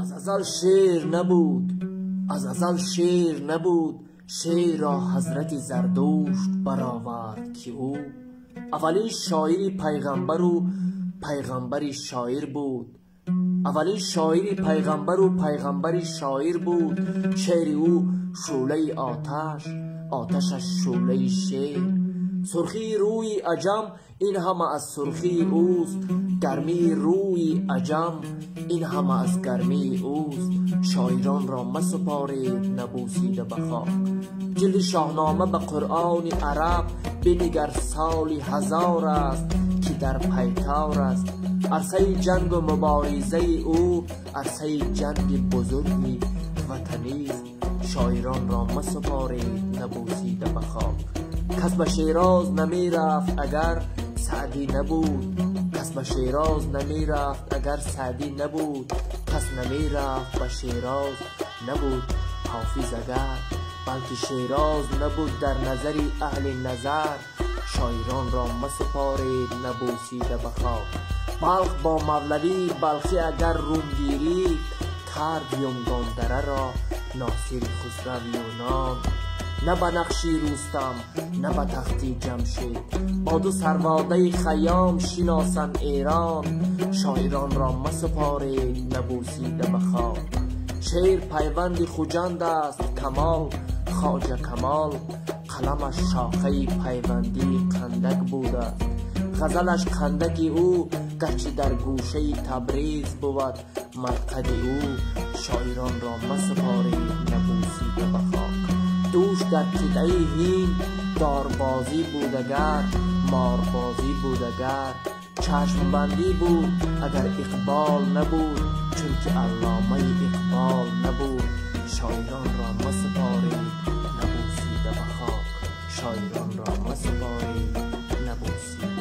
از ازل شعر نبود، از ازل شعر نبود، شعر را حضرت زردشت برآورد که او اولین شاعری پیغمبرو پیغمبری شاعر بود. اولین شاعری پیغمبرو پیغمبری شاعر بود. شعر او شوله آتش، آتشش شوله شعر. سرخی روی عجم این همه از سرخی اوست، گرمی روی عجم این همه از گرمی اوست. شاعران را مسپارید نبوسیده به خاک. جلد شاهنامه به قرآن عرب بنگر سالی 1000 است که در پیکار است. عرصه جنگ و مبارزه او عرصه جنگ بزرگی وطنی است. شاعران را مسپارید نبوسیده به خاک. کس به شیراز نمی رفت اگر سعدی نبود، کس به شیراز نمی رفت اگر سعدی نبود، کس نمی رفت به شیراز نبود حافظ اگر بلکی شیراز نبود در نظر اهل نظر. شاعران را مسپارید نبوسیده به خاک. بلخ با مولوی بلخی اگر رومگیری کرد یمگاندره را ناصر خسرو یونان. نه به نقشی رستم نه به تختی جمشید، با دو سرواده خیام شناسند ایران. شاعران را مسپارید نبوسیده به خاک. شعر پیوندی خوجند است کمال، خواجه کمال قلمش شاخه پیوندی خندک بوده. غزلش خندک او گرچه در گوشه تبریز بود مرقد او. شاعران را مسپارید نبوسیده به خاک. دوش در قطعه هند داربازی بودگر، ماربازی بودگر، چشم بندی بود اگر اقبال نبود، چون که علامه اقبال نبود. شاعران را مسپارید نبوسیده به خاک. شاعران را مسپارید نبوسیده